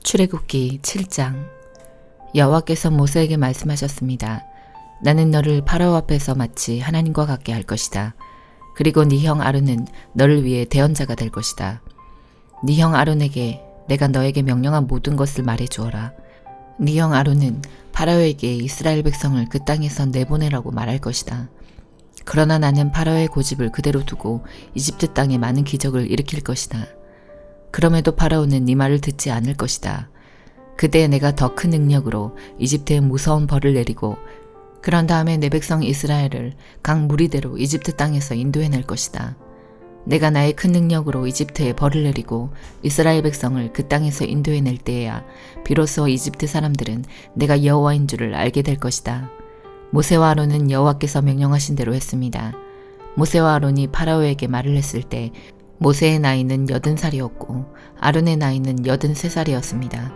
출애굽기 7장. 여호와께서 모세에게 말씀하셨습니다. 나는 너를 파라오 앞에서 마치 하나님과 같게 할 것이다. 그리고 네 형 아론은 너를 위해 대언자가 될 것이다. 네 형 아론에게 내가 너에게 명령한 모든 것을 말해 주어라. 네 형 아론은 파라오에게 이스라엘 백성을 그 땅에서 내보내라고 말할 것이다. 그러나 나는 파라오의 고집을 그대로 두고 이집트 땅에 많은 기적을 일으킬 것이다. 그럼에도 파라오는 네 말을 듣지 않을 것이다. 그때 내가 더 큰 능력으로 이집트에 무서운 벌을 내리고 그런 다음에 내 백성 이스라엘을 각 무리대로 이집트 땅에서 인도해낼 것이다. 내가 나의 큰 능력으로 이집트에 벌을 내리고 이스라엘 백성을 그 땅에서 인도해낼 때에야 비로소 이집트 사람들은 내가 여호와인 줄을 알게 될 것이다. 모세와 아론은 여호와께서 명령하신 대로 했습니다. 모세와 아론이 파라오에게 말을 했을 때 모세의 나이는 80살이었고 아론의 나이는 83살이었습니다.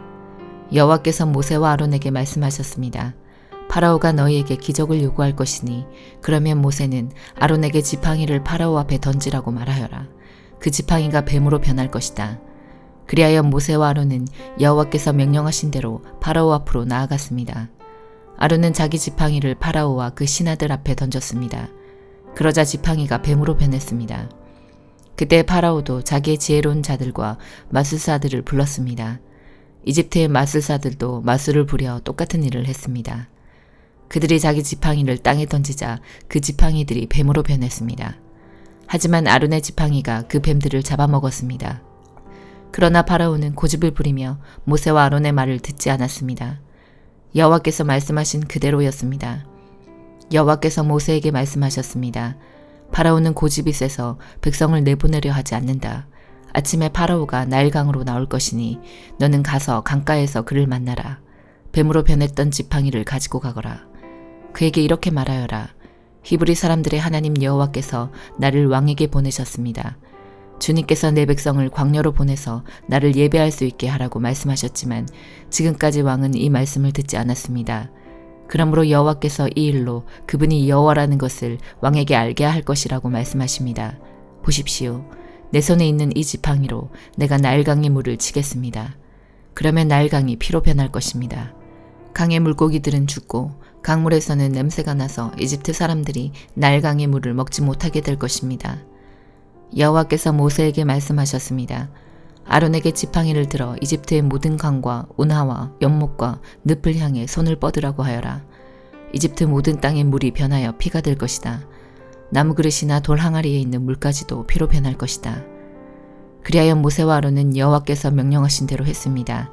여호와께서 모세와 아론에게 말씀하셨습니다. 파라오가 너희에게 기적을 요구할 것이니 그러면 모세는 아론에게 지팡이를 파라오 앞에 던지라고 말하여라. 그 지팡이가 뱀으로 변할 것이다. 그리하여 모세와 아론은 여호와께서 명령하신 대로 파라오 앞으로 나아갔습니다. 아론은 자기 지팡이를 파라오와 그 신하들 앞에 던졌습니다. 그러자 지팡이가 뱀으로 변했습니다. 그때 파라오도 자기의 지혜로운 자들과 마술사들을 불렀습니다. 이집트의 마술사들도 마술을 부려 똑같은 일을 했습니다. 그들이 자기 지팡이를 땅에 던지자 그 지팡이들이 뱀으로 변했습니다. 하지만 아론의 지팡이가 그 뱀들을 잡아먹었습니다. 그러나 파라오는 고집을 부리며 모세와 아론의 말을 듣지 않았습니다. 여호와께서 말씀하신 그대로였습니다. 여호와께서 모세에게 말씀하셨습니다. 파라오는 고집이 세서 백성을 내보내려 하지 않는다. 아침에 파라오가 나일강으로 나올 것이니 너는 가서 강가에서 그를 만나라. 뱀으로 변했던 지팡이를 가지고 가거라. 그에게 이렇게 말하여라. 히브리 사람들의 하나님 여호와께서 나를 왕에게 보내셨습니다. 주님께서 내 백성을 광야로 보내서 나를 예배할 수 있게 하라고 말씀하셨지만 지금까지 왕은 이 말씀을 듣지 않았습니다. 그러므로 여호와께서 이 일로 그분이 여호와라는 것을 왕에게 알게 할 것이라고 말씀하십니다. 보십시오. 내 손에 있는 이 지팡이로 내가 나일강의 물을 치겠습니다. 그러면 나일강이 피로 변할 것입니다. 강의 물고기들은 죽고 강물에서는 냄새가 나서 이집트 사람들이 나일강의 물을 먹지 못하게 될 것입니다. 여호와께서 모세에게 말씀하셨습니다. 아론에게 지팡이를 들어 이집트의 모든 강과 운하와 연못과 늪을 향해 손을 뻗으라고 하여라. 이집트 모든 땅의 물이 변하여 피가 될 것이다. 나무 그릇이나 돌 항아리에 있는 물까지도 피로 변할 것이다. 그리하여 모세와 아론은 여호와께서 명령하신 대로 했습니다.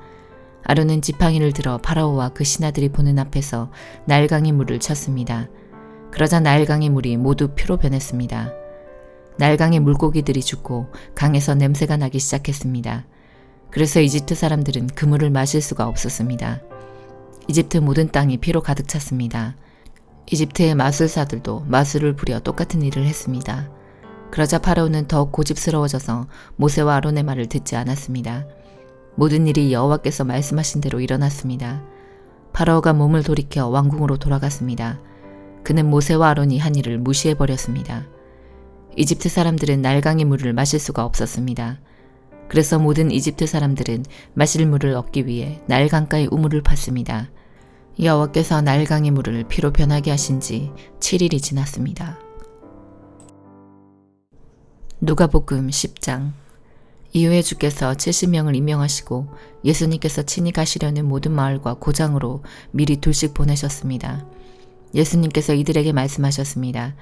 아론은 지팡이를 들어 파라오와 그 신하들이 보는 앞에서 나일강의 물을 쳤습니다. 그러자 나일강의 물이 모두 피로 변했습니다. 나일강의 물고기들이 죽고 강에서 냄새가 나기 시작했습니다. 그래서 이집트 사람들은 그 물을 마실 수가 없었습니다. 이집트 모든 땅이 피로 가득 찼습니다. 이집트의 마술사들도 마술을 부려 똑같은 일을 했습니다. 그러자 파라오는 더욱 고집스러워져서 모세와 아론의 말을 듣지 않았습니다. 모든 일이 여호와께서 말씀하신 대로 일어났습니다. 파라오가 몸을 돌이켜 왕궁으로 돌아갔습니다. 그는 모세와 아론이 한 일을 무시해버렸습니다. 이집트 사람들은 나일강의 물을 마실 수가 없었습니다. 그래서 모든 이집트 사람들은 마실 물을 얻기 위해 나일강가에 우물을 팠습니다. 여호와께서 나일강의 물을 피로 변하게 하신 지 7일이 지났습니다. 누가복음 10장. 이후에 주께서 70명을 임명하시고 예수님께서 친히 가시려는 모든 마을과 고장으로 미리 둘씩 보내셨습니다. 예수님께서 이들에게 말씀하셨습니다.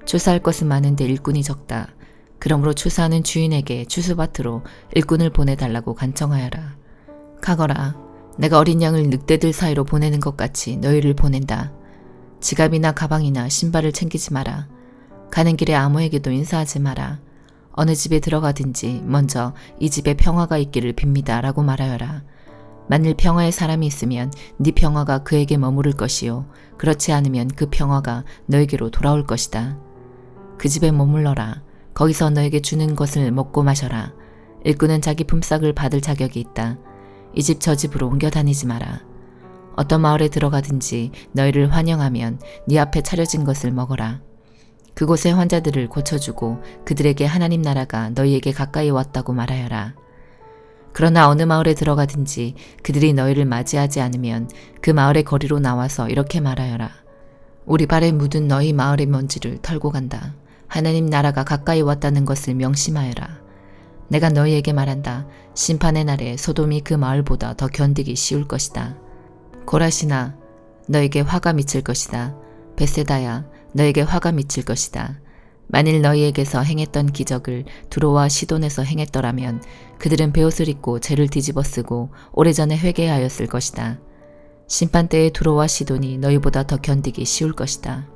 추수할 것은 많은데 일꾼이 적다. 그러므로 추수하는 주인에게 추수밭으로 일꾼을 보내달라고 간청하여라. 가거라. 내가 어린 양을 늑대들 사이로 보내는 것 같이 너희를 보낸다. 지갑이나 가방이나 신발을 챙기지 마라. 가는 길에 아무에게도 인사하지 마라. 어느 집에 들어가든지 먼저 이 집에 평화가 있기를 빕니다 라고 말하여라. 만일 평화의 사람이 있으면 네 평화가 그에게 머무를 것이요 그렇지 않으면 그 평화가 너에게로 돌아올 것이다. 그 집에 머물러라. 거기서 너에게 주는 것을 먹고 마셔라. 일꾼은 자기 품삯을 받을 자격이 있다. 이 집 저 집으로 옮겨 다니지 마라. 어떤 마을에 들어가든지 너희를 환영하면 네 앞에 차려진 것을 먹어라. 그곳의 환자들을 고쳐주고 그들에게 하나님 나라가 너희에게 가까이 왔다고 말하여라. 그러나 어느 마을에 들어가든지 그들이 너희를 맞이하지 않으면 그 마을의 거리로 나와서 이렇게 말하여라. 우리 발에 묻은 너희 마을의 먼지를 털고 간다. 하나님 나라가 가까이 왔다는 것을 명심하여라. 내가 너희에게 말한다. 심판의 날에 소돔이 그 마을보다 더 견디기 쉬울 것이다. 고라시나 너에게 화가 미칠 것이다. 베세다야 너에게 화가 미칠 것이다. 만일 너희에게서 행했던 기적을 두로와 시돈에서 행했더라면 그들은 베옷을 입고 죄를 뒤집어쓰고 오래전에 회개하였을 것이다. 심판 때에 두로와 시돈이 너희보다 더 견디기 쉬울 것이다.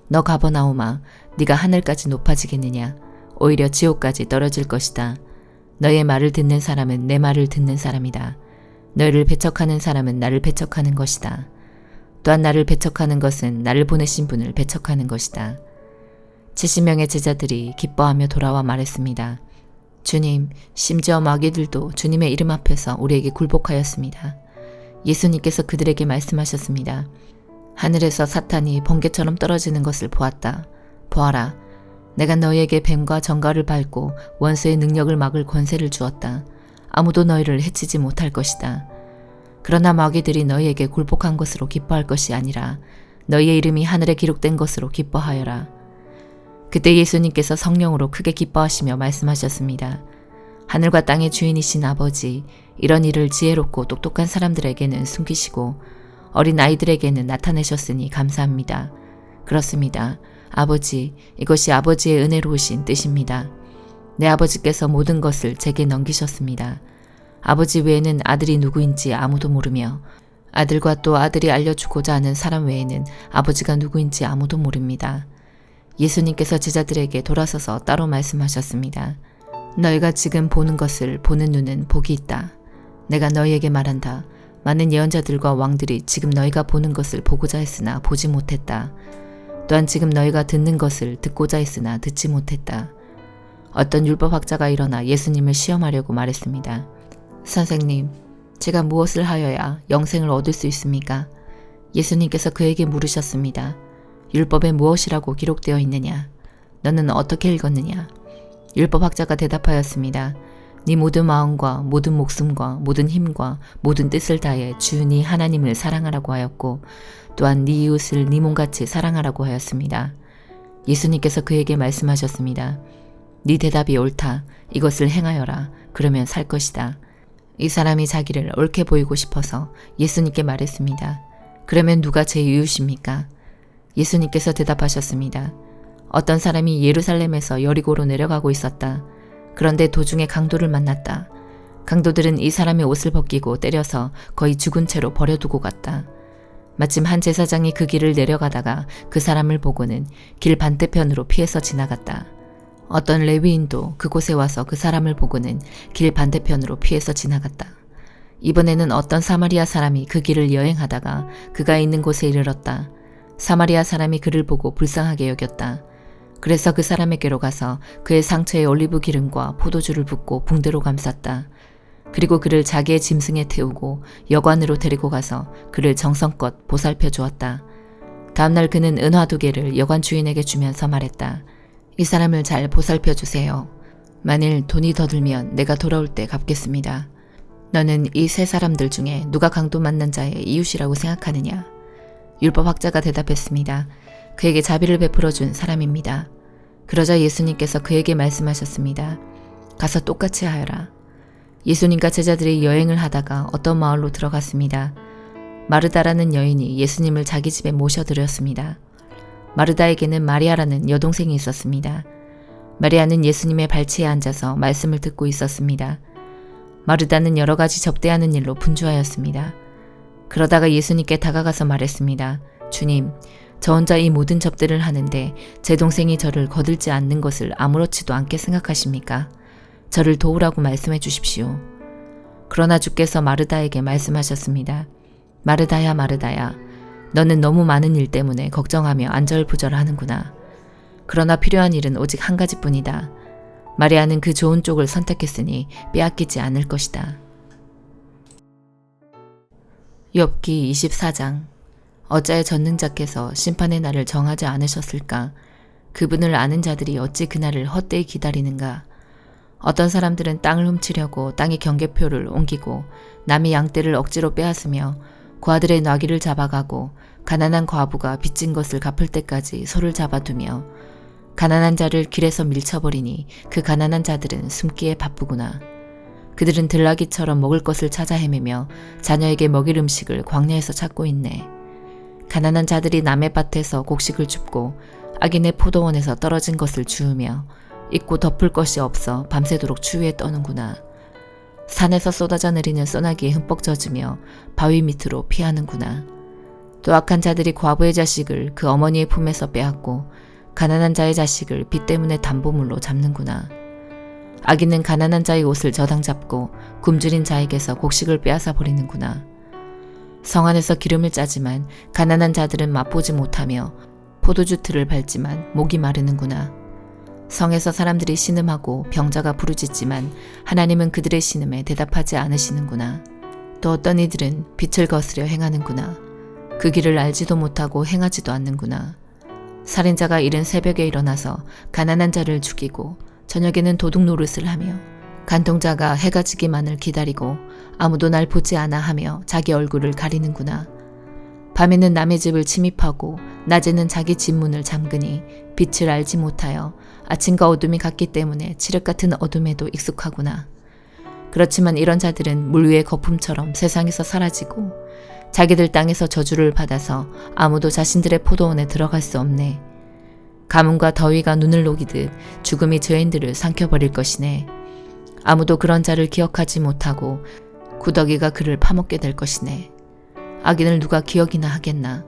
너 가버나움아 네가 하늘까지 높아지겠느냐. 오히려 지옥까지 떨어질 것이다. 너의 말을 듣는 사람은 내 말을 듣는 사람이다. 너희를 배척하는 사람은 나를 배척하는 것이다. 또한 나를 배척하는 것은 나를 보내신 분을 배척하는 것이다. 70명의 제자들이 기뻐하며 돌아와 말했습니다. 주님, 심지어 마귀들도 주님의 이름 앞에서 우리에게 굴복하였습니다. 예수님께서 그들에게 말씀하셨습니다. 하늘에서 사탄이 번개처럼 떨어지는 것을 보았다. 보아라. 내가 너희에게 뱀과 정갈을 밟고 원수의 능력을 막을 권세를 주었다. 아무도 너희를 해치지 못할 것이다. 그러나 마귀들이 너희에게 굴복한 것으로 기뻐할 것이 아니라 너희의 이름이 하늘에 기록된 것으로 기뻐하여라. 그때 예수님께서 성령으로 크게 기뻐하시며 말씀하셨습니다. 하늘과 땅의 주인이신 아버지, 이런 일을 지혜롭고 똑똑한 사람들에게는 숨기시고 어린 아이들에게는 나타내셨으니 감사합니다. 그렇습니다. 아버지, 이것이 아버지의 은혜로우신 뜻입니다. 내 아버지께서 모든 것을 제게 넘기셨습니다. 아버지 외에는 아들이 누구인지 아무도 모르며 아들과 또 아들이 알려주고자 하는 사람 외에는 아버지가 누구인지 아무도 모릅니다. 예수님께서 제자들에게 돌아서서 따로 말씀하셨습니다. 너희가 지금 보는 것을 보는 눈은 복이 있다. 내가 너희에게 말한다. 많은 예언자들과 왕들이 지금 너희가 보는 것을 보고자 했으나 보지 못했다. 또한 지금 너희가 듣는 것을 듣고자 했으나 듣지 못했다. 어떤 율법학자가 일어나 예수님을 시험하려고 말했습니다. 선생님, 제가 무엇을 하여야 영생을 얻을 수 있습니까? 예수님께서 그에게 물으셨습니다. 율법에 무엇이라고 기록되어 있느냐? 너는 어떻게 읽었느냐? 율법학자가 대답하였습니다. 네 모든 마음과 모든 목숨과 모든 힘과 모든 뜻을 다해 주 네 하나님을 사랑하라고 하였고 또한 네 이웃을 네 몸같이 사랑하라고 하였습니다. 예수님께서 그에게 말씀하셨습니다. 네 대답이 옳다. 이것을 행하여라. 그러면 살 것이다. 이 사람이 자기를 옳게 보이고 싶어서 예수님께 말했습니다. 그러면 누가 제 이웃입니까? 예수님께서 대답하셨습니다. 어떤 사람이 예루살렘에서 여리고로 내려가고 있었다. 그런데 도중에 강도를 만났다. 강도들은 이 사람의 옷을 벗기고 때려서 거의 죽은 채로 버려두고 갔다. 마침 한 제사장이 그 길을 내려가다가 그 사람을 보고는 길 반대편으로 피해서 지나갔다. 어떤 레위인도 그곳에 와서 그 사람을 보고는 길 반대편으로 피해서 지나갔다. 이번에는 어떤 사마리아 사람이 그 길을 여행하다가 그가 있는 곳에 이르렀다. 사마리아 사람이 그를 보고 불쌍하게 여겼다. 그래서 그 사람에게로 가서 그의 상처에 올리브 기름과 포도주를 붓고 붕대로 감쌌다. 그리고 그를 자기의 짐승에 태우고 여관으로 데리고 가서 그를 정성껏 보살펴 주었다. 다음날 그는 은화 2개를 여관 주인에게 주면서 말했다. 이 사람을 잘 보살펴 주세요. 만일 돈이 더 들면 내가 돌아올 때 갚겠습니다. 너는 이 3사람들 중에 누가 강도 만난 자의 이웃이라고 생각하느냐? 율법학자가 대답했습니다. 그에게 자비를 베풀어 준 사람입니다. 그러자 예수님께서 그에게 말씀하셨습니다. 가서 똑같이 하여라. 예수님과 제자들이 여행을 하다가 어떤 마을로 들어갔습니다. 마르다라는 여인이 예수님을 자기 집에 모셔드렸습니다. 마르다에게는 마리아라는 여동생이 있었습니다. 마리아는 예수님의 발치에 앉아서 말씀을 듣고 있었습니다. 마르다는 여러 가지 접대하는 일로 분주하였습니다. 그러다가 예수님께 다가가서 말했습니다. 주님, 저 혼자 이 모든 접대를 하는데 제 동생이 저를 거들지 않는 것을 아무렇지도 않게 생각하십니까? 저를 도우라고 말씀해 주십시오. 그러나 주께서 마르다에게 말씀하셨습니다. 마르다야, 마르다야, 너는 너무 많은 일 때문에 걱정하며 안절부절하는구나. 그러나 필요한 일은 오직 한 가지뿐이다. 마리아는 그 좋은 쪽을 선택했으니 빼앗기지 않을 것이다. 욥기 24장. 어찌하여 전능자께서 심판의 날을 정하지 않으셨을까? 그분을 아는 자들이 어찌 그날을 헛되이 기다리는가? 어떤 사람들은 땅을 훔치려고 땅의 경계표를 옮기고 남의 양떼를 억지로 빼앗으며 그 아들의 나귀를 잡아가고 가난한 과부가 빚진 것을 갚을 때까지 소를 잡아두며 가난한 자를 길에서 밀쳐버리니 그 가난한 자들은 숨기에 바쁘구나. 그들은 들나귀처럼 먹을 것을 찾아 헤매며 자녀에게 먹일 음식을 광야에서 찾고 있네. 가난한 자들이 남의 밭에서 곡식을 줍고 악인의 포도원에서 떨어진 것을 주우며 입고 덮을 것이 없어 밤새도록 추위에 떠는구나. 산에서 쏟아져 내리는 소나기에 흠뻑 젖으며 바위 밑으로 피하는구나. 또 악한 자들이 과부의 자식을 그 어머니의 품에서 빼앗고 가난한 자의 자식을 빚 때문에 담보물로 잡는구나. 악인은 가난한 자의 옷을 저당 잡고 굶주린 자에게서 곡식을 빼앗아 버리는구나. 성 안에서 기름을 짜지만 가난한 자들은 맛보지 못하며 포도주 틀을 밟지만 목이 마르는구나. 성에서 사람들이 신음하고 병자가 부르짖지만 하나님은 그들의 신음에 대답하지 않으시는구나. 또 어떤 이들은 빛을 거스려 행하는구나. 그 길을 알지도 못하고 행하지도 않는구나. 살인자가 이른 새벽에 일어나서 가난한 자를 죽이고 저녁에는 도둑 노릇을 하며 간통자가 해가 지기만을 기다리고 아무도 날 보지 않아 하며 자기 얼굴을 가리는구나. 밤에는 남의 집을 침입하고 낮에는 자기 집 문을 잠그니 빛을 알지 못하여 아침과 어둠이 같기 때문에 칠흑 같은 어둠에도 익숙하구나. 그렇지만 이런 자들은 물 위의 거품처럼 세상에서 사라지고 자기들 땅에서 저주를 받아서 아무도 자신들의 포도원에 들어갈 수 없네. 가뭄과 더위가 눈을 녹이듯 죽음이 죄인들을 삼켜버릴 것이네. 아무도 그런 자를 기억하지 못하고 구더기가 그를 파먹게 될 것이네. 악인을 누가 기억이나 하겠나.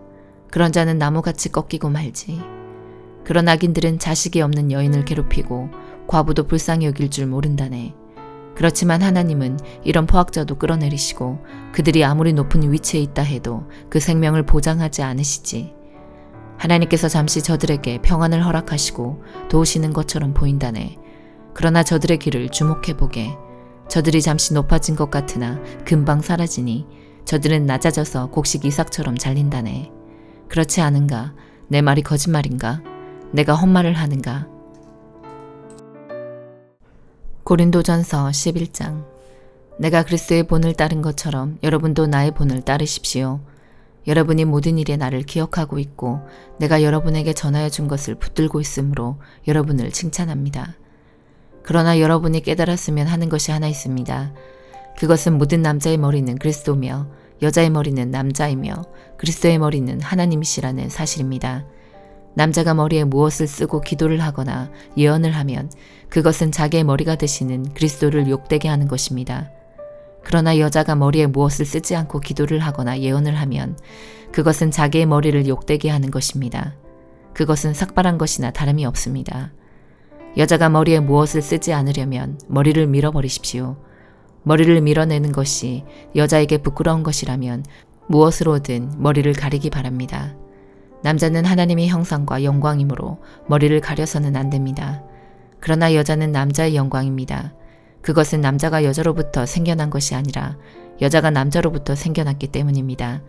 그런 자는 나무같이 꺾이고 말지. 그런 악인들은 자식이 없는 여인을 괴롭히고 과부도 불쌍히 여길 줄 모른다네. 그렇지만 하나님은 이런 포악자도 끌어내리시고 그들이 아무리 높은 위치에 있다 해도 그 생명을 보장하지 않으시지. 하나님께서 잠시 저들에게 평안을 허락하시고 도우시는 것처럼 보인다네. 그러나 저들의 길을 주목해보게. 저들이 잠시 높아진 것 같으나 금방 사라지니 저들은 낮아져서 곡식 이삭처럼 잘린다네. 그렇지 않은가? 내 말이 거짓말인가? 내가 헛말을 하는가? 고린도전서 11장. 내가 그리스도의 본을 따른 것처럼 여러분도 나의 본을 따르십시오. 여러분이 모든 일에 나를 기억하고 있고 내가 여러분에게 전하여 준 것을 붙들고 있으므로 여러분을 칭찬합니다. 그러나 여러분이 깨달았으면 하는 것이 하나 있습니다. 그것은 모든 남자의 머리는 그리스도며 여자의 머리는 남자이며 그리스도의 머리는 하나님이시라는 사실입니다. 남자가 머리에 무엇을 쓰고 기도를 하거나 예언을 하면 그것은 자기의 머리가 되시는 그리스도를 욕되게 하는 것입니다. 그러나 여자가 머리에 무엇을 쓰지 않고 기도를 하거나 예언을 하면 그것은 자기의 머리를 욕되게 하는 것입니다. 그것은 삭발한 것이나 다름이 없습니다. 여자가 머리에 무엇을 쓰지 않으려면 머리를 밀어버리십시오. 머리를 밀어내는 것이 여자에게 부끄러운 것이라면 무엇으로든 머리를 가리기 바랍니다. 남자는 하나님의 형상과 영광이므로 머리를 가려서는 안 됩니다. 그러나 여자는 남자의 영광입니다. 그것은 남자가 여자로부터 생겨난 것이 아니라 여자가 남자로부터 생겨났기 때문입니다.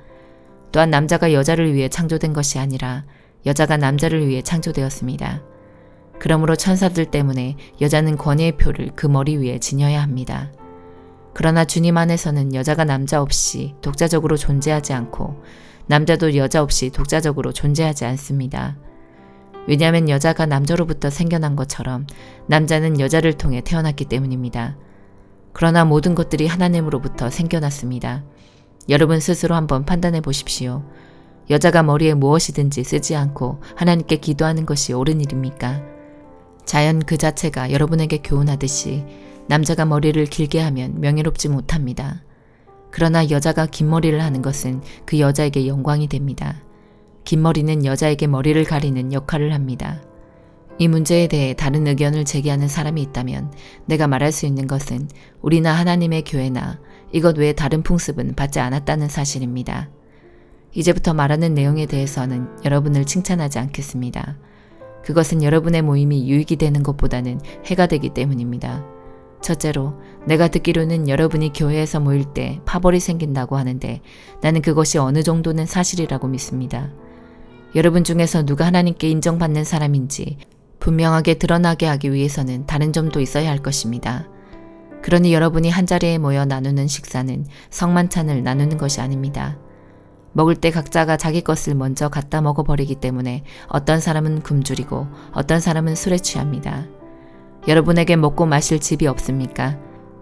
또한 남자가 여자를 위해 창조된 것이 아니라 여자가 남자를 위해 창조되었습니다. 그러므로 천사들 때문에 여자는 권위의 표를 그 머리 위에 지녀야 합니다. 그러나 주님 안에서는 여자가 남자 없이 독자적으로 존재하지 않고 남자도 여자 없이 독자적으로 존재하지 않습니다. 왜냐하면 여자가 남자로부터 생겨난 것처럼 남자는 여자를 통해 태어났기 때문입니다. 그러나 모든 것들이 하나님으로부터 생겨났습니다. 여러분 스스로 한번 판단해 보십시오. 여자가 머리에 무엇이든지 쓰지 않고 하나님께 기도하는 것이 옳은 일입니까? 자연 그 자체가 여러분에게 교훈하듯이 남자가 머리를 길게 하면 명예롭지 못합니다. 그러나 여자가 긴 머리를 하는 것은 그 여자에게 영광이 됩니다. 긴 머리는 여자에게 머리를 가리는 역할을 합니다. 이 문제에 대해 다른 의견을 제기하는 사람이 있다면 내가 말할 수 있는 것은 우리나 하나님의 교회나 이것 외에 다른 풍습은 받지 않았다는 사실입니다. 이제부터 말하는 내용에 대해서는 여러분을 칭찬하지 않겠습니다. 그것은 여러분의 모임이 유익이 되는 것보다는 해가 되기 때문입니다. 첫째로, 내가 듣기로는 여러분이 교회에서 모일 때 파벌이 생긴다고 하는데 나는 그것이 어느 정도는 사실이라고 믿습니다. 여러분 중에서 누가 하나님께 인정받는 사람인지 분명하게 드러나게 하기 위해서는 다른 점도 있어야 할 것입니다. 그러니 여러분이 한자리에 모여 나누는 식사는 성만찬을 나누는 것이 아닙니다. 먹을 때 각자가 자기 것을 먼저 갖다 먹어버리기 때문에 어떤 사람은 굶주리고 어떤 사람은 술에 취합니다. 여러분에게 먹고 마실 집이 없습니까?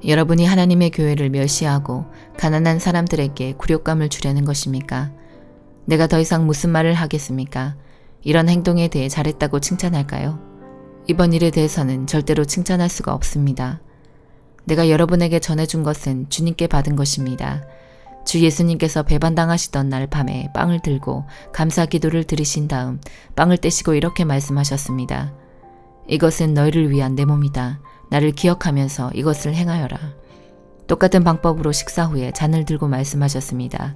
여러분이 하나님의 교회를 멸시하고 가난한 사람들에게 굴욕감을 주려는 것입니까? 내가 더 이상 무슨 말을 하겠습니까? 이런 행동에 대해 잘했다고 칭찬할까요? 이번 일에 대해서는 절대로 칭찬할 수가 없습니다. 내가 여러분에게 전해준 것은 주님께 받은 것입니다. 주 예수님께서 배반당하시던 날 밤에 빵을 들고 감사 기도를 드리신 다음 빵을 떼시고 이렇게 말씀하셨습니다. 이것은 너희를 위한 내 몸이다. 나를 기억하면서 이것을 행하여라. 똑같은 방법으로 식사 후에 잔을 들고 말씀하셨습니다.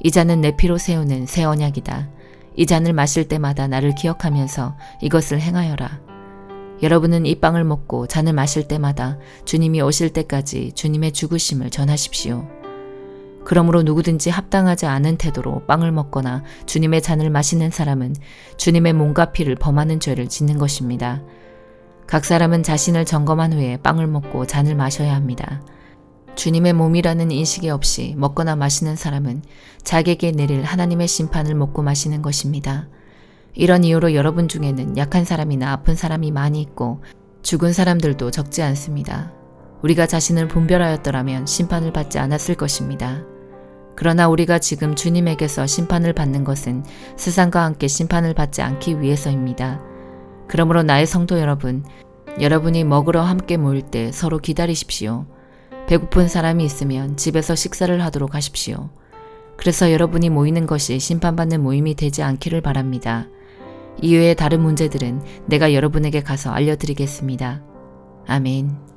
이 잔은 내 피로 세우는 새 언약이다. 이 잔을 마실 때마다 나를 기억하면서 이것을 행하여라. 여러분은 이 빵을 먹고 잔을 마실 때마다 주님이 오실 때까지 주님의 죽으심을 전하십시오. 그러므로 누구든지 합당하지 않은 태도로 빵을 먹거나 주님의 잔을 마시는 사람은 주님의 몸과 피를 범하는 죄를 짓는 것입니다. 각 사람은 자신을 점검한 후에 빵을 먹고 잔을 마셔야 합니다. 주님의 몸이라는 인식이 없이 먹거나 마시는 사람은 자기에게 내릴 하나님의 심판을 먹고 마시는 것입니다. 이런 이유로 여러분 중에는 약한 사람이나 아픈 사람이 많이 있고 죽은 사람들도 적지 않습니다. 우리가 자신을 분별하였더라면 심판을 받지 않았을 것입니다. 그러나 우리가 지금 주님에게서 심판을 받는 것은 세상과 함께 심판을 받지 않기 위해서입니다. 그러므로 나의 성도 여러분, 여러분이 먹으러 함께 모일 때 서로 기다리십시오. 배고픈 사람이 있으면 집에서 식사를 하도록 하십시오. 그래서 여러분이 모이는 것이 심판받는 모임이 되지 않기를 바랍니다. 이외의 다른 문제들은 내가 여러분에게 가서 알려드리겠습니다. 아멘.